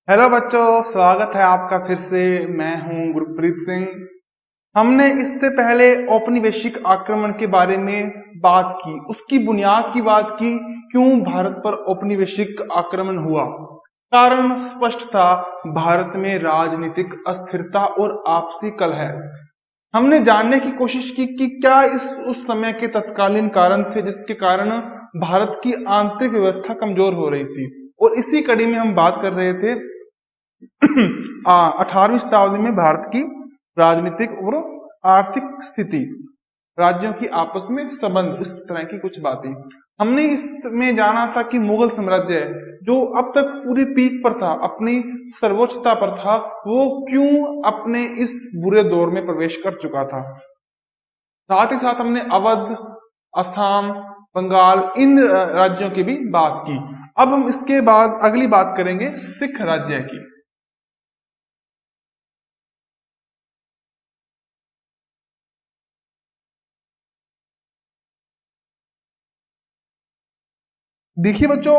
Hello बच्चों, स्वागत है आपका फिर से। मैं हूं गुरप्रीत सिंह। हमने इससे पहले औपनिवेशिक आक्रमण के बारे में बात की, उसकी बुनियाद की बात की, क्यों भारत पर औपनिवेशिक आक्रमण हुआ। कारण स्पष्ट था, भारत में राजनीतिक अस्थिरता और आपसी कलह। हमने जानने की कोशिश की कि क्या इस उस समय के तत्कालीन कारण थे जिसके कारण भारत की आंतरिक व्यवस्था कमजोर हो रही थी। और इसी कड़ी में हम बात कर रहे थे 18वीं शताब्दी में भारत की राजनीतिक और आर्थिक स्थिति, राज्यों की आपस में संबंध, इस तरह की कुछ बातें हमने इसमें जाना था कि मुगल साम्राज्य जो अब तक पूरी पीक पर था, अपनी सर्वोच्चता पर था, वो क्यों अपने इस बुरे दौर में प्रवेश कर चुका था। साथ ही साथ हमने अवध, असम, बंगाल, इन राज्यों की भी बात की। अब हम इसके बाद अगली बात करेंगे सिख राज्य की। देखिए बच्चों,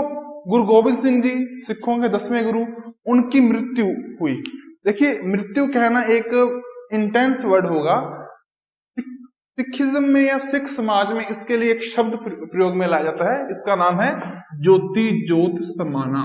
गुरु गोविंद सिंह जी सिखों के 10वें गुरु, उनकी मृत्यु हुई। देखिए, मृत्यु कहना एक इंटेंस वर्ड होगा। सिखिज्म में या सिख समाज में इसके लिए एक शब्द प्रयोग में लाया जाता है, इसका नाम है ज्योति ज्योत समाना।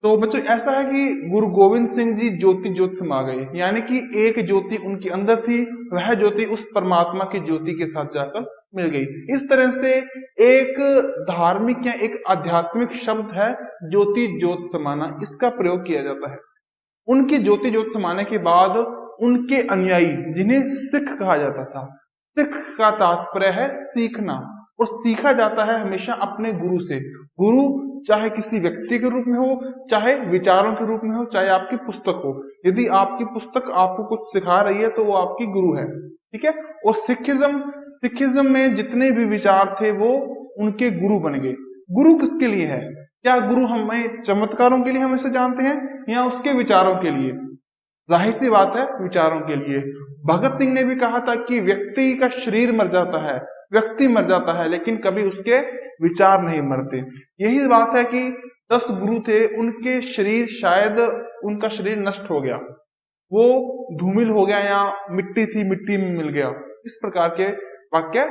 तो बच्चों ऐसा है कि गुरु गोविंद सिंह जी ज्योति ज्योत समा गए, यानी कि एक ज्योति उनके अंदर थी, वह ज्योति उस परमात्मा की ज्योति के साथ जाकर मिल गई। इस तरह से एक धार्मिक या एक आध्यात्मिक शब्द है ज्योति ज्योत समाना, इसका प्रयोग किया जाता है। उनकी ज्योति ज्योत समाने के बाद उनके अनुयायी, जिन्हें सिख कहा जाता था, सिख का तात्पर्य है सीखना, और सीखा जाता है हमेशा अपने गुरु से। गुरु चाहे किसी व्यक्ति के रूप में हो, चाहे विचारों के रूप में हो, चाहे आपकी पुस्तक हो। यदि आपकी पुस्तक आपको कुछ सिखा रही है तो वो आपकी गुरु है, ठीक है। और सिखिज्म में जितने भी विचार थे वो उनके गुरु बन गए। गुरु किसके लिए है? क्या गुरु हमें चमत्कारों के लिए हमेशा जानते हैं या उसके विचारों के लिए? जाहिर सी बात है, विचारों के लिए। भगत सिंह ने भी कहा था कि व्यक्ति का शरीर मर जाता है, व्यक्ति मर जाता है, लेकिन कभी उसके विचार नहीं मरते। यही बात है कि 10 गुरु थे, उनके शरीर शायद उनका शरीर नष्ट हो गया, वो धूमिल हो गया, या मिट्टी थी मिट्टी में मिल गया। इस प्रकार के वाक्य,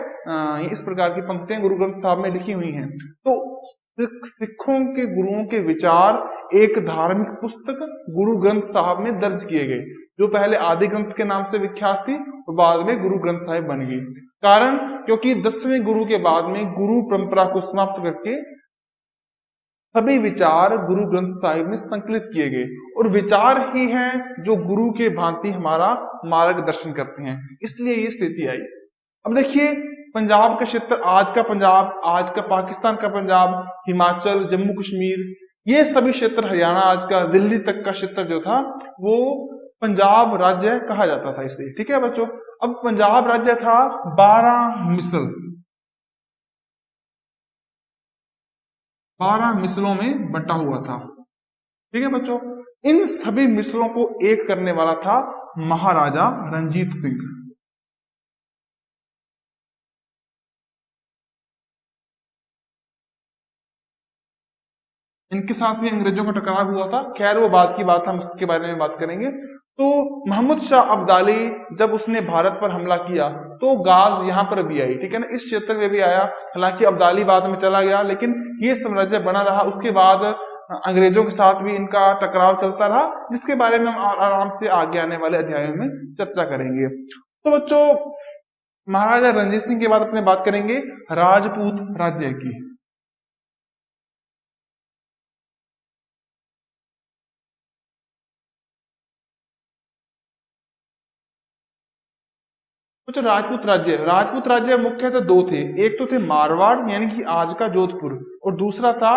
इस प्रकार की पंक्तियां गुरु ग्रंथ साहब में लिखी हुई हैं। तो सिखों के गुरुओं के विचार एक धार्मिक पुस्तक गुरु ग्रंथ साहब में दर्ज किए गए, जो पहले आदि ग्रंथ के नाम से विख्यात थी और बाद में गुरु ग्रंथ साहिब बन गई। कारण क्योंकि 10वें गुरु के बाद में गुरु परंपरा को समाप्त करके सभी विचार गुरु ग्रंथ साहिब में संकलित किए गए, और विचार ही हैं जो गुरु के भांति हमारा मार्गदर्शन करते हैं। इसलिए ये स्थिति आई। अब देखिए, पंजाब का क्षेत्र, आज का पंजाब, आज का पाकिस्तान का पंजाब, हिमाचल, जम्मू कश्मीर, ये सभी क्षेत्र, हरियाणा आज का, दिल्ली तक का क्षेत्र जो था वो पंजाब राज्य कहा जाता था इसे, ठीक है बच्चों। अब पंजाब राज्य था 12 मिसलों में बटा हुआ था, ठीक है बच्चों। इन सभी मिसलों को एक करने वाला था महाराजा रंजीत सिंह। इनके साथ भी अंग्रेजों का टकराव हुआ था, खैर वो बात की बात, हम उसके बारे में बात करेंगे। तो मोहम्मद शाह अब्दाली जब उसने भारत पर हमला किया तो गाज यहाँ पर भी आई, ठीक है ना, इस क्षेत्र में भी आया। हालांकि अब्दाली बाद में चला गया, लेकिन ये साम्राज्य बना रहा। उसके बाद अंग्रेजों के साथ भी इनका टकराव चलता रहा, जिसके बारे में हम आराम से आगे आने वाले अध्यायों में चर्चा करेंगे। तो बच्चों, महाराजा रणजीत सिंह के बाद अपने बात करेंगे राजपूत राज्य की। तो जो राजपूत राज्य मुख्यतः दो थे। एक तो थे मारवाड़ यानी कि आज का जोधपुर, और दूसरा था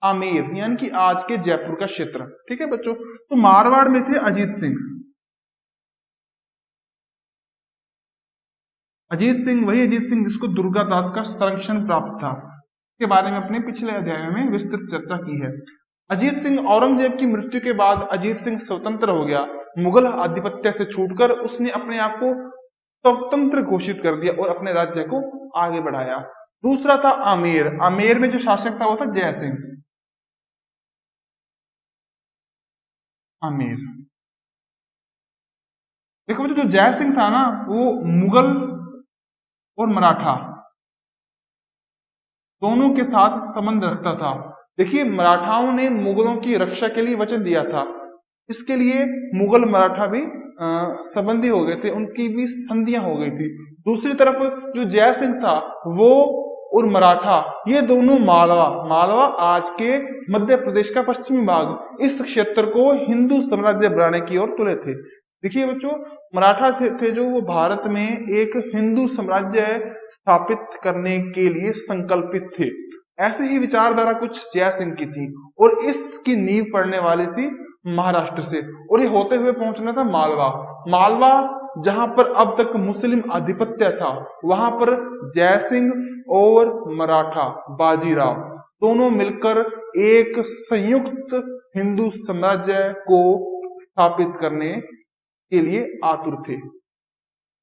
आमेर यानी कि आज के जयपुर का क्षेत्र, ठीक है बच्चों। तो मारवाड़ में थे अजीत सिंह। अजीत सिंह वही अजीत सिंह जिसको दुर्गादास का संरक्षण प्राप्त था, इसके बारे में अपने पिछले अध्याय में विस्तृत चर्चा की है। अजीत सिंह, औरंगजेब की मृत्यु के बाद अजीत सिंह स्वतंत्र हो गया, मुगल आधिपत्य से छूटकर उसने अपने आप को स्वतंत्र घोषित कर दिया और अपने राज्य को आगे बढ़ाया। दूसरा था आमेर। आमेर में जो शासक था वो था जय सिंह। आमेर, देखो बच्चों, जो जय सिंह था ना, वो मुगल और मराठा दोनों के साथ संबंध रखता था। देखिए, मराठाओं ने मुगलों की रक्षा के लिए वचन दिया था, इसके लिए मुगल मराठा भी संबंधी हो गए थे, उनकी भी संधियां हो गई थी। दूसरी तरफ जो जय सिंह था वो और मराठा, ये दोनों मालवा, मालवा आज के मध्य प्रदेश का पश्चिमी भाग, इस क्षेत्र को हिंदू साम्राज्य बनाने की ओर तुले थे। देखिए बच्चों, मराठा थे जो वो भारत में एक हिंदू साम्राज्य स्थापित करने के लिए संकल्पित थे। ऐसे ही विचारधारा कुछ जय सिंह की थी, और इसकी नींव पड़ने वाली थी महाराष्ट्र से, और ये होते हुए पहुंचना था मालवा। मालवा जहां पर अब तक मुस्लिम आधिपत्य था, वहां पर जय सिंह और मराठा बाजीराव दोनों मिलकर एक संयुक्त हिंदू साम्राज्य को स्थापित करने के लिए आतुर थे।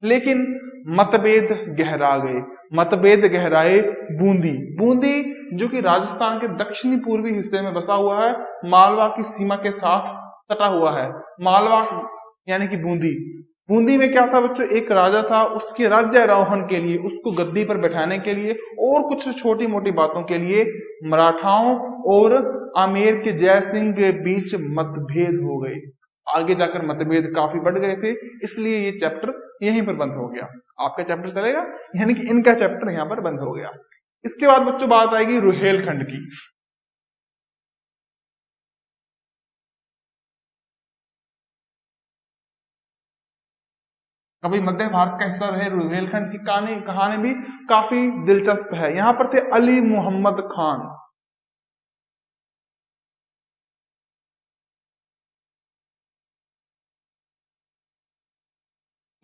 लेकिन मतभेद गहरा गए, मतभेद गहराए बूंदी। बूंदी जो कि राजस्थान के दक्षिणी पूर्वी हिस्से में बसा हुआ है, मालवा की सीमा के साथ सटा हुआ है। मालवा यानी कि बूंदी। बूंदी में क्या था बच्चों, एक राजा था, उसके राज्यारोहण के लिए, उसको गद्दी पर बैठाने के लिए और कुछ छोटी मोटी बातों के लिए मराठाओं और आमेर के जय सिंह के बीच मतभेद हो गए। आगे जाकर मतभेद काफी बढ़ गए थे, इसलिए ये चैप्टर यहीं पर बंद हो गया। आपका चैप्टर चलेगा, यानी कि इनका चैप्टर यहाँ पर बंद हो गया। इसके बाद बच्चों बात आएगी रुहेलखंड की। कभी मध्य भारत का हिस्सा रहे रुहेलखंड की कहानी भी काफी दिलचस्प है। यहाँ पर थे अली मोहम्मद खान।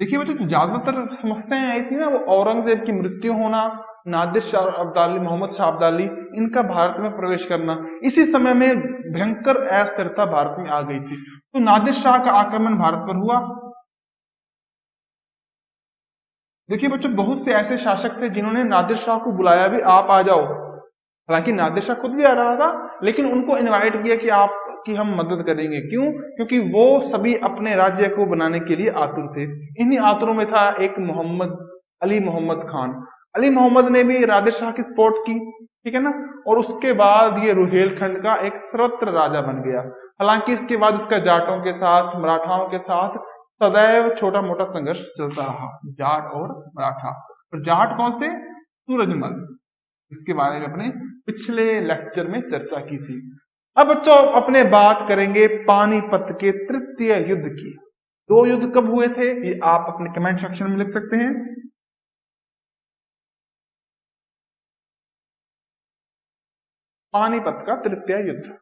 देखिए बच्चों, जो ज्यादातर समस्याएं आई थी ना, वो औरंगजेब की मृत्यु होना, नादिर शाह अब्दाली, मोहम्मद शाह अब्दाली, इनका भारत में प्रवेश करना, इसी समय में भयंकर अस्थिरता भारत में आ गई थी। तो नादिर शाह का आक्रमण भारत पर हुआ। देखिए बच्चों, बहुत से ऐसे शासक थे जिन्होंने नादिर शाह को बुलाया भी, आप आ जाओ। हालांकि नादिर शाह खुद भी आ रहा था, लेकिन उनको इनवाइट किया कि आप की हम मदद करेंगे। क्यों? क्योंकि वो सभी अपने राज्य को बनाने के लिए आतुर थे। इन्हीं आतुरों में था एक अली मोहम्मद खान। अली मोहम्मद ने भी नादिर शाह की सपोर्ट की, ठीक है ना, और उसके बाद ये रुहेलखंड का एक सर्वत्र राजा बन गया। हालांकि इसके बाद इसका जाटों के साथ, मराठाओं के साथ सदैव छोटा मोटा संघर्ष चलता रहा, जाट और मराठा। और जाट कौन से? सूरजमल, इसके बारे में अपने पिछले लेक्चर में चर्चा की थी। अब बच्चों अपने बात करेंगे पानीपत के तृतीय युद्ध की। दो युद्ध कब हुए थे ये आप अपने कमेंट सेक्शन में लिख सकते हैं। पानीपत का तृतीय युद्ध।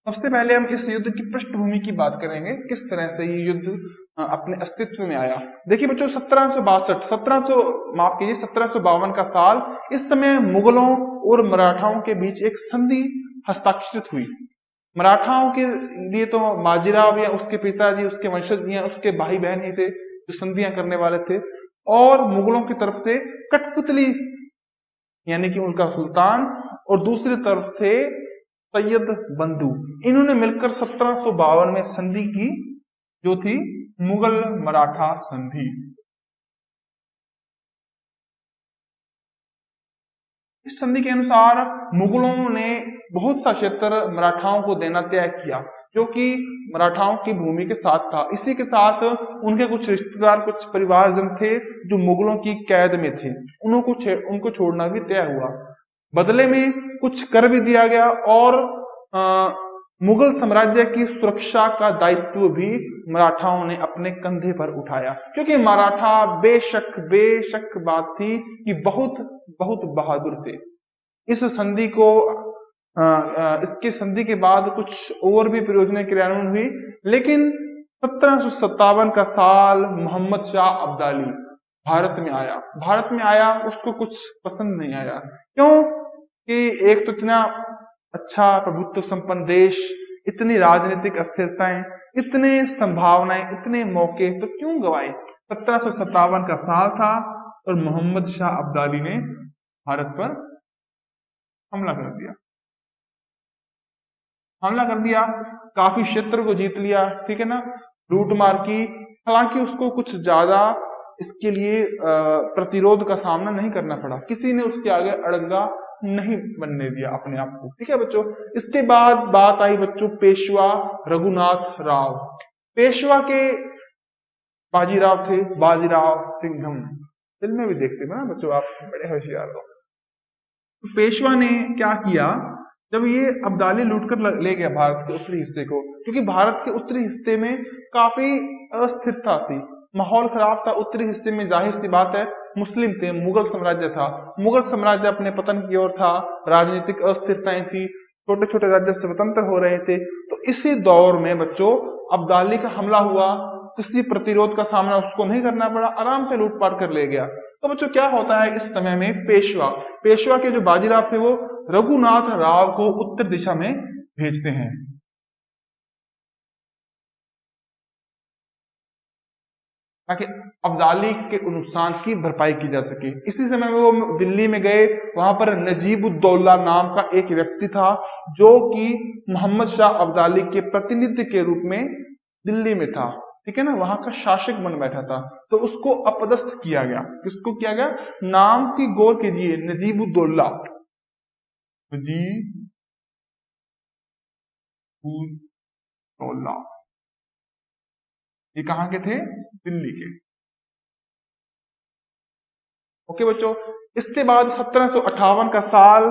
सबसे पहले हम इस युद्ध की पृष्ठभूमि की बात करेंगे, किस तरह से ये युद्ध अपने अस्तित्व में आया। देखिए बच्चों, 1752 का साल, इस समय मुगलों और मराठाओं के बीच एक संधि हस्ताक्षरित हुई। मराठाओं के लिए तो बाजीराव या उसके पिताजी, उसके वंशज या उसके भाई बहन ही थे जो संधियां करने वाले थे, और मुगलों की तरफ से कठपुतली यानी कि उनका सुल्तान, और दूसरी तरफ थे सैयद बंधु। इन्होंने मिलकर 1752 में संधि की, जो थी मुगल मराठा संधि। इस संधि के अनुसार मुगलों ने बहुत सा क्षेत्र मराठाओं को देना तय किया, जो कि मराठाओं की भूमि के साथ था। इसी के साथ उनके कुछ रिश्तेदार, कुछ परिवारजन थे जो मुगलों की कैद में थे, उनको छोड़ना भी तय हुआ। बदले में कुछ कर भी दिया गया, और मुगल साम्राज्य की सुरक्षा का दायित्व भी मराठाओं ने अपने कंधे पर उठाया, क्योंकि मराठा बेशक बात थी कि बहुत बहुत बहादुर थे। इस संधि को इसके संधि के बाद कुछ और भी परियोजनाएं क्रियान्वयन हुई, लेकिन 1757 का साल मोहम्मद शाह अब्दाली भारत में आया। उसको कुछ पसंद नहीं आया। क्यों? कि एक तो इतना अच्छा प्रभुत्व संपन्न देश, इतनी राजनीतिक अस्थिरताएं, इतने संभावनाएं, इतने मौके, तो क्यों गवाए? 1757 का साल था और मोहम्मद शाह अब्दाली ने भारत पर हमला कर दिया। हमला कर दिया, काफी क्षेत्र को जीत लिया, ठीक है ना, लूट मार की। हालांकि उसको कुछ ज्यादा इसके लिए प्रतिरोध का सामना नहीं करना पड़ा, किसी ने उसके आगे अड़ंगा नहीं बनने दिया अपने आप को, ठीक है बच्चों। इसके बाद बात आई बच्चों पेशवा रघुनाथ राव। पेशवा के बाजीराव थे बाजीराव सिंघम, फिल्म में भी देखते थे ना बच्चों, आप बड़े होशियार हो। तो पेशवा ने क्या किया, जब ये अब्दाली लूटकर ले गया भारत के उत्तरी हिस्से को, क्योंकि भारत के उत्तरी हिस्से में काफी अस्थिरता थी, माहौल खराब था। उत्तरी हिस्से में जाहिर सी बात है मुस्लिम थे, मुगल साम्राज्य था, मुगल साम्राज्य अपने पतन की ओर था, राजनीतिक अस्थिरताएं थी, छोटे छोटे राज्य स्वतंत्र हो रहे थे। तो इसी दौर में बच्चों अब्दाली का हमला हुआ, किसी प्रतिरोध का सामना उसको नहीं करना पड़ा, आराम से लूटपाट कर ले गया। तो बच्चों क्या होता है इस समय में, पेशवा के जो बाजीराव थे वो रघुनाथ राव को उत्तर दिशा में भेजते हैं ताकि अब्दाली के नुकसान की भरपाई की जा सके। इसी समय में वो दिल्ली में गए, वहां पर नजीबुद्दौला नाम का एक व्यक्ति था जो कि मोहम्मद शाह अब्दाली के प्रतिनिधि के रूप में दिल्ली में था, ठीक है ना, वहां का शासक बन बैठा था। तो उसको अपदस्थ किया गया। किसको किया गया? नाम की गौर कीजिए, नजीबुद्दौला, नजीबुद्दौला, ये कहाँ के थे? दिल्ली के। ओके बच्चों, इसके बाद 1758 का साल,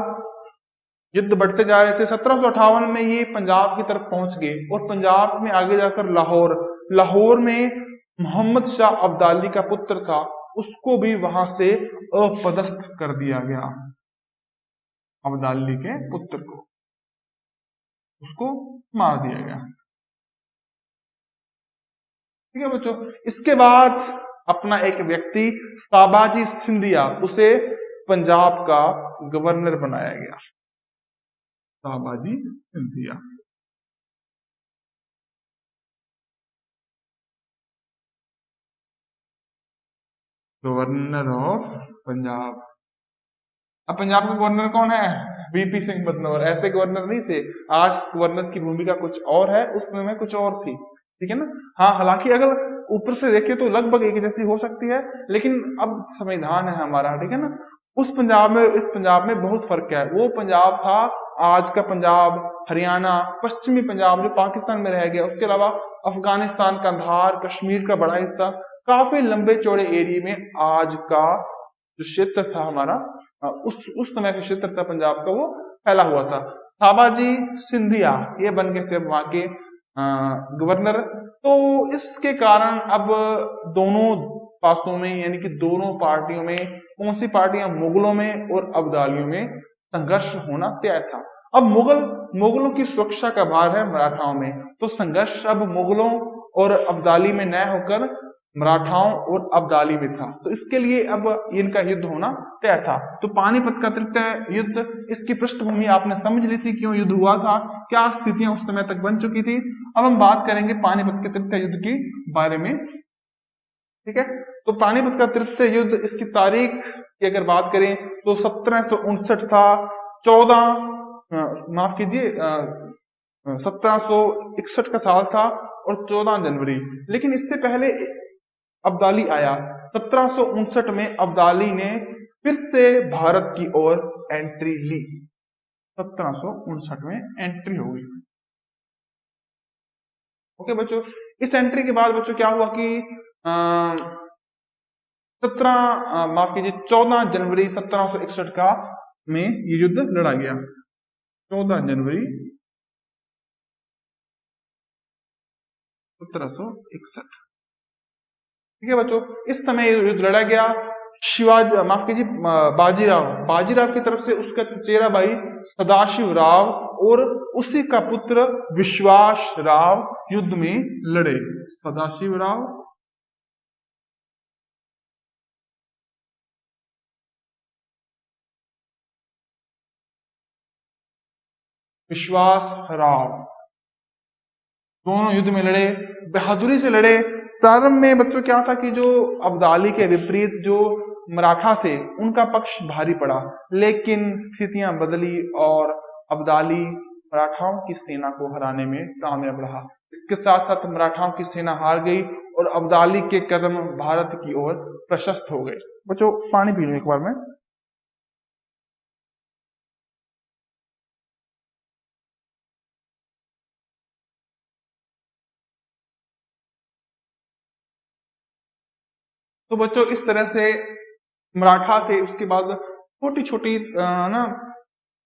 युद्ध बढ़ते जा रहे थे। 1758 में ये पंजाब की तरफ पहुंच गए और पंजाब में आगे जाकर लाहौर में मोहम्मद शाह अब्दाली का पुत्र था, उसको भी वहां से अपदस्थ कर दिया गया। अब्दाली के पुत्र को उसको मार दिया गया, ठीक है बच्चों। इसके बाद अपना एक व्यक्ति साबाजी सिंधिया, उसे पंजाब का गवर्नर बनाया गया। Sabaji Scindia, governor of Punjab. अब पंजाब का गवर्नर कौन है? वीपी सिंह बदनौर। ऐसे गवर्नर नहीं थे, आज गवर्नर की भूमिका कुछ और है, उस समय कुछ और थी, ठीक है ना। हाँ, हालांकि अगर ऊपर से देखें तो लगभग एक जैसी हो सकती है, लेकिन अब संविधान है हमारा, ठीक है ना। उस पंजाब में इस पंजाब में बहुत फर्क है। वो पंजाब था आज का पंजाब, हरियाणा, पश्चिमी पंजाब जो पाकिस्तान में रह गया, उसके अलावा अफगानिस्तान, कंधार, कश्मीर का बड़ा हिस्सा, काफी लंबे चौड़े एरिया में आज का जो क्षेत्र था हमारा, उस समय का क्षेत्र था पंजाब का, वो फैला हुआ था। साबाजी सिंधिया ये बन गए थे वहां के गवर्नर। तो इसके कारण अब दोनों पासों में, यानी कि दोनों पार्टियों में, कौन सी पार्टियां, मुगलों में और अब्दालियों में संघर्ष होना तय था। अब मुगलों की सुरक्षा का भार है मराठाओं में, तो संघर्ष अब मुगलों और अब्दाली में न होकर मराठाओं और अब्दाली में था। तो इसके लिए अब इनका युद्ध होना तय था। तो पानीपत का तृतीय युद्ध, इसकी पृष्ठभूमि आपने समझ ली थी, क्यों युद्ध हुआ था, क्या स्थितियां उस समय तक बन चुकी थी। अब हम बात करेंगे पानीपत के तृतीय युद्ध के बारे में, ठीक है। तो पानीपत का तृतीय युद्ध, इसकी तारीख की अगर बात करें तो 1759 था, माफ कीजिए 1761 का साल था और 14 जनवरी। लेकिन इससे पहले अब्दाली आया। 1759 में अब्दाली ने फिर से भारत की ओर एंट्री ली। 1759 में एंट्री हो गई। ओके बच्चों, इस एंट्री के बाद बच्चों क्या हुआ कि 14 जनवरी 1761 का में ये युद्ध लड़ा गया। 14 जनवरी 1761, ठीक है बच्चों। इस समय युद्ध लड़ा गया। शिवाजी, माफ कीजिए, बाजीराव की तरफ से उसका चचेरा भाई सदाशिव राव और उसी का पुत्र विश्वास राव युद्ध में लड़े। सदाशिव राव विश्वास राव, दोनों युद्ध में लड़े, बहादुरी से लड़े। प्रारंभ में बच्चों क्या था कि जो अब्दाली के विपरीत जो मराठा थे उनका पक्ष भारी पड़ा, लेकिन स्थितियां बदली और अब्दाली मराठाओं की सेना को हराने में कामयाब रहा। इसके साथ साथ मराठाओं की सेना हार गई और अब्दाली के कदम भारत की ओर प्रशस्त हो गए। बच्चों पानी पी लो एक बार में। तो बच्चों इस तरह से मराठा थे, उसके बाद छोटी छोटी ना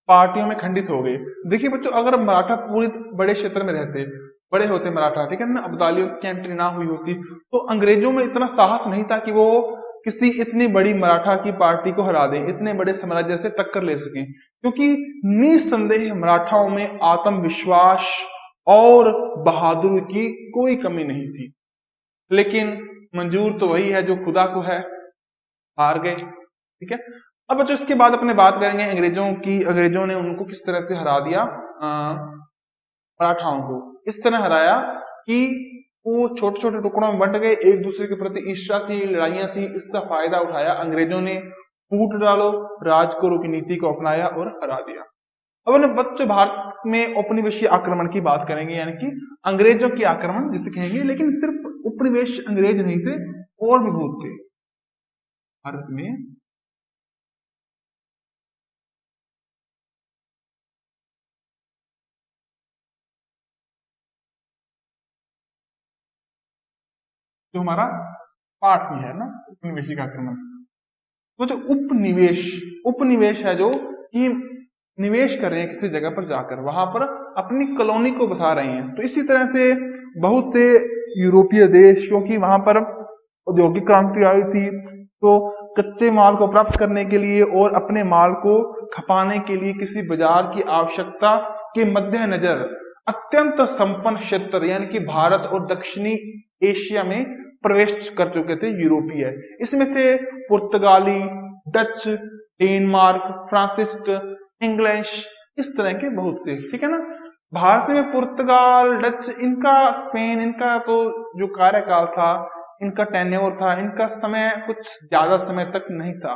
पार्टियों में खंडित हो गए। देखिए बच्चों, अगर मराठा पूरे बड़े क्षेत्र में रहते, बड़े होते मराठा, ठीक है ना, अब्दालियों की एंट्री ना हुई होती, तो अंग्रेजों में इतना साहस नहीं था कि वो किसी इतनी बड़ी मराठा की पार्टी को हरा दें, इतने बड़े साम्राज्य से टक्कर ले सकें, क्योंकि निसंदेह मराठाओं में आत्मविश्वास और बहादुरी की कोई कमी नहीं थी। लेकिन मंजूर तो वही है जो खुदा को है, हार गए। ठीक है, अब बच्चों इसके बाद अपने बात करेंगे अंग्रेजों की। अंग्रेजों ने उनको किस तरह से हरा दिया, मराठाओं को इस तरह हराया कि वो छोटे छोटे टुकड़ों में बंट गए, एक दूसरे के प्रति ईर्ष्या थी, लड़ाइयां थी। इसका फायदा उठाया अंग्रेजों ने, फूट डालो राज करो की नीति को अपनाया और हरा दिया। अब अपने बच्चे भारत में औपनिवेशिक आक्रमण की बात करेंगे, यानी कि अंग्रेजों की आक्रमण जिसे कहेंगे, लेकिन सिर्फ उपनिवेश अंग्रेज नहीं थे, और भी बहुत थे भारत में। जो हमारा पाठ में है ना, उपनिवेशिक आक्रमण। तो जो उपनिवेश, उपनिवेश है जो कि निवेश कर रहे हैं किसी जगह पर जाकर, वहां पर अपनी कॉलोनी को बसा रहे हैं। तो इसी तरह से बहुत से यूरोपीय देश, क्योंकि वहां पर औद्योगिक क्रांति आई थी, तो कच्चे माल को प्राप्त करने के लिए और अपने माल को खपाने के लिए किसी बाजार की आवश्यकता के मद्देनजर अत्यंत संपन्न क्षेत्र यानी कि भारत और दक्षिणी एशिया में प्रवेश कर चुके थे यूरोपीय। इसमें थे पुर्तगाली, डच, डेनमार्क, फ्रांसिस्ट, इंग्लिश, इस तरह के बहुत से। ठीक है ना, भारत में पुर्तगाल, डच, इनका स्पेन, इनका तो जो कार्यकाल था, इनका टेन्योर था, इनका समय कुछ ज्यादा समय तक नहीं था,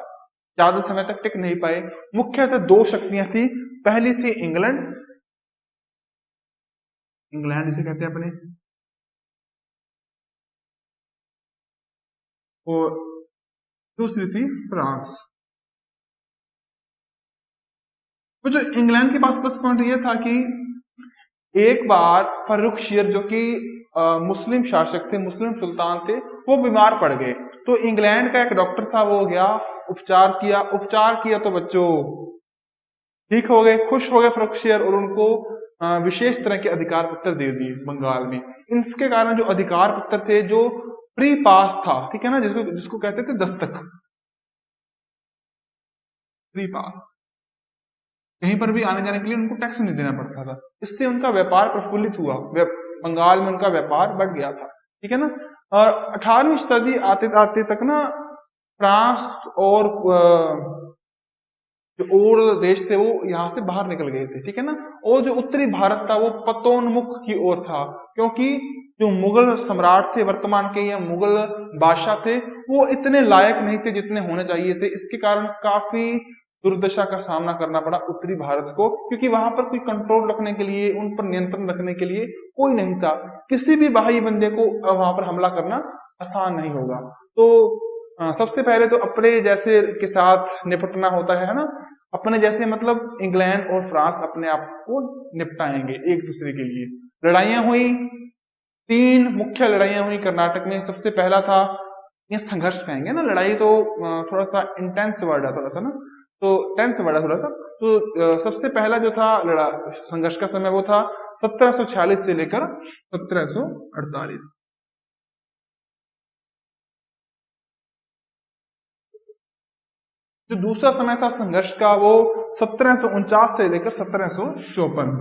ज्यादा समय तक टिक नहीं पाए। मुख्यतः दो शक्तियां थी, पहली थी इंग्लैंड, इंग्लैंड जिसे कहते हैं अपने, और दूसरी थी फ्रांस। तो जो इंग्लैंड के पास प्लस पॉइंट ये था कि एक बार फर्रुख शेर जो कि मुस्लिम शासक थे, मुस्लिम सुल्तान थे, वो बीमार पड़ गए। तो इंग्लैंड का एक डॉक्टर था, वो गया, उपचार किया तो बच्चों ठीक हो गए, खुश हो गए फर्रुख शेर, और उनको विशेष तरह के अधिकार पत्र दे दिए बंगाल में। इसके कारण जो अधिकार पत्र थे, जो फ्री पास था, ठीक है ना, जिसको जिसको कहते थे दस्तक, फ्री पास, कहीं पर भी आने जाने के लिए उनको टैक्स नहीं देना पड़ता था। इससे उनका व्यापार प्रफुल्लित हुआ, बंगाल में उनका व्यापार बढ़ गया था। ठीक है ना, और 18वीं शताब्दी आते आते तक ना फ्रांस और जो और देश थे वो यहाँ से बाहर निकल गए थे। ठीक है ना, और जो उत्तरी भारत था वो पतोन्मुख की ओर था, क्योंकि जो मुगल सम्राट थे वर्तमान के, या मुगल बादशाह थे, वो इतने लायक नहीं थे जितने होने चाहिए थे। इसके कारण काफी दुर्दशा का सामना करना पड़ा उत्तरी भारत को, क्योंकि वहां पर कोई कंट्रोल रखने के लिए, उन पर नियंत्रण रखने के लिए कोई नहीं था। किसी भी बाह्य बंदे को वहां पर हमला करना आसान नहीं होगा। तो सबसे पहले तो अपने जैसे के साथ निपटना होता है ना, अपने जैसे मतलब इंग्लैंड और फ्रांस अपने आप को निपटाएंगे एक दूसरे के लिए। लड़ाइयां हुई, 3 मुख्य लड़ाइयां हुई कर्नाटक में। सबसे पहला था, ये संघर्ष कहेंगे ना, लड़ाई तो थोड़ा सा इंटेंस वर्ड है, थोड़ा सा ना, तो टेंस वर्ड है थोड़ा सा। तो सबसे पहला जो था संघर्ष का समय, वो था 1746 से लेकर 1748। जो दूसरा समय था संघर्ष का, वो 1749 से लेकर 1754।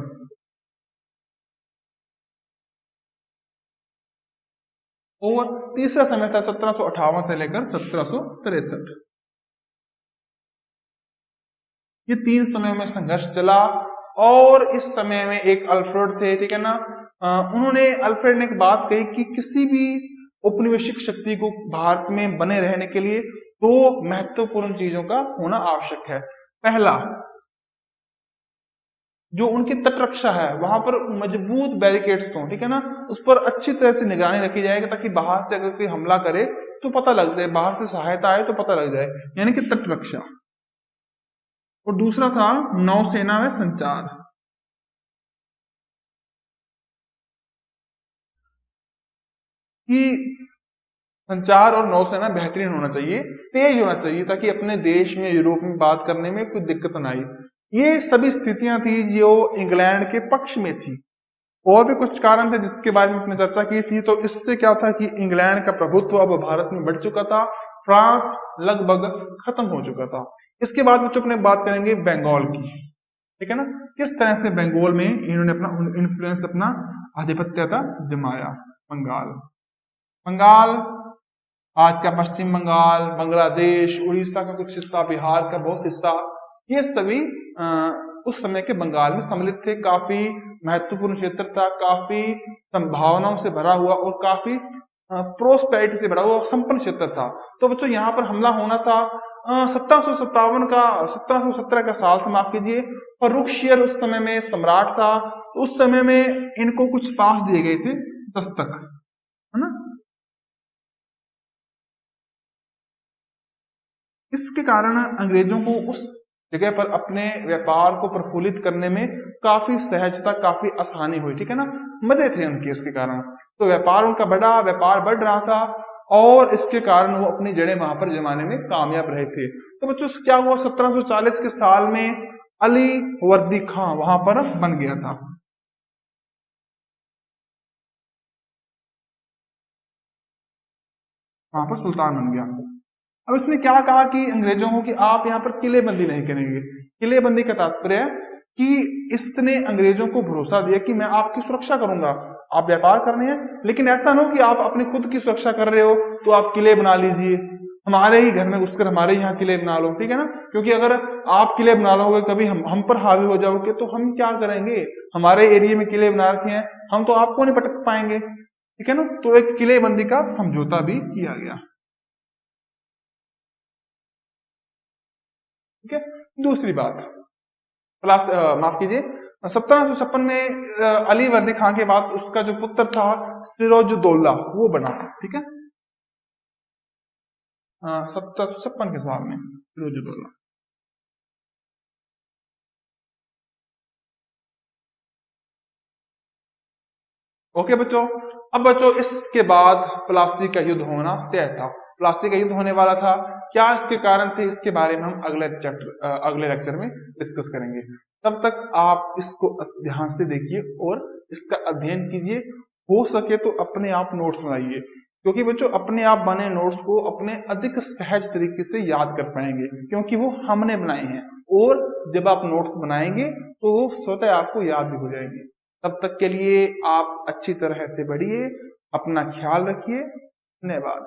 और तीसरा समय था 1758 से लेकर 1763। ये 3 समयों में संघर्ष चला, और इस समय में एक अल्फ्रेड थे, ठीक है ना। अल्फ्रेड ने एक बात कही कि किसी भी औपनिवेशिक शक्ति को भारत में बने रहने के लिए दो महत्वपूर्ण चीजों का होना आवश्यक है। पहला, जो उनकी तटरक्षा है वहां पर मजबूत बैरिकेड्स हों, ठीक है ना, उस पर अच्छी तरह से निगरानी रखी जाएगी ताकि बाहर से अगर कोई हमला करे तो पता लग जाए, बाहर से सहायता आए तो पता लग जाए, यानी कि तटरक्षा। और दूसरा था नौसेना में संचार, कि संचार और नौसेना बेहतरीन होना चाहिए, तेज होना चाहिए, ताकि अपने देश में यूरोप में बात करने में कोई दिक्कत ना आई। ये सभी स्थितियां थी जो इंग्लैंड के पक्ष में थी। और भी कुछ कारण थे जिसके बारे में अपने चर्चा की थी। तो इससे क्या था कि इंग्लैंड का प्रभुत्व अब भारत में बढ़ चुका था, फ्रांस लगभग खत्म हो चुका था। इसके बाद बच्चों अपने बात करेंगे बंगाल की, ठीक है ना, किस तरह से बंगाल में इन्होंने अपना इन्फ्लुएंस, अपना आधिपत्यता जमाया। बंगाल आज का पश्चिम बंगाल, बांग्लादेश, उड़ीसा का कुछ हिस्सा, बिहार का बहुत हिस्सा, ये सभी उस समय के बंगाल में सम्मिलित थे। काफी महत्वपूर्ण क्षेत्र था, काफी संभावनाओं से भरा हुआ और काफी प्रोस्पेरिटी से भरा हुआ संपन्न क्षेत्र था। तो बच्चों यहाँ पर हमला होना था 1717 का साल था, माफ कीजिए। फर्रुखशियर उस समय में सम्राट था। उस समय में इनको कुछ पास दिए गए थे, दस्तक, है ना। इसके कारण अंग्रेजों को उस जगह पर अपने व्यापार को प्रफुल्लित करने में काफी सहजता, काफी आसानी हुई, ठीक है ना, मजे थे उनके इसके कारण। तो व्यापार बढ़ रहा था और इसके कारण वो अपनी जड़ें वहां पर जमाने में कामयाब रहे थे। तो बच्चों क्या हुआ, 1740 के साल में अली वर्दी खां वहां पर बन गया था। वहां पर सुल्तान बन गया। अब इसने क्या कहा कि अंग्रेजों को कि आप यहाँ पर किलेबंदी नहीं करेंगे। किलेबंदी का तात्पर्य है कि इसने अंग्रेजों को भरोसा दिया कि मैं आपकी सुरक्षा करूंगा, आप व्यापार करने हैं, लेकिन ऐसा ना हो कि आप अपनी खुद की सुरक्षा कर रहे हो तो आप किले बना लीजिए, हमारे ही घर में घुसकर हमारे यहाँ किले बना लो, ठीक है ना। क्योंकि अगर आप किले बना लोगे, कभी हम पर हावी हो जाओगे तो हम क्या करेंगे, हमारे एरिया में किले बना रखे हैं, हम तो आपको नहीं पटक पाएंगे, ठीक है ना। तो एक किलेबंदी का समझौता भी किया गया, ठीक है। दूसरी बात, माफ कीजिए, 1756 में अली वर्दी खां के बाद उसका जो पुत्र था सिरोजुद्दौला वो बना, ठीक है। 1756 के साल में सिरोजुद्दौला। ओके बच्चों, अब बच्चों इसके बाद प्लासी का युद्ध होना तय था। प्लासी का युद्ध होने वाला था, क्या इसके कारण थे, इसके बारे में हम अगले लेक्चर में डिस्कस करेंगे। तब तक आप इसको ध्यान से देखिए और इसका अध्ययन कीजिए। हो सके तो अपने आप नोट्स बनाइए, क्योंकि बच्चों अपने आप बने नोट्स को अपने अधिक सहज तरीके से याद कर पाएंगे, क्योंकि वो हमने बनाए हैं। और जब आप नोट्स बनाएंगे तो वो स्वतः आपको याद भी हो जाएंगे। तब तक के लिए आप अच्छी तरह से पढ़िए, अपना ख्याल रखिए। धन्यवाद।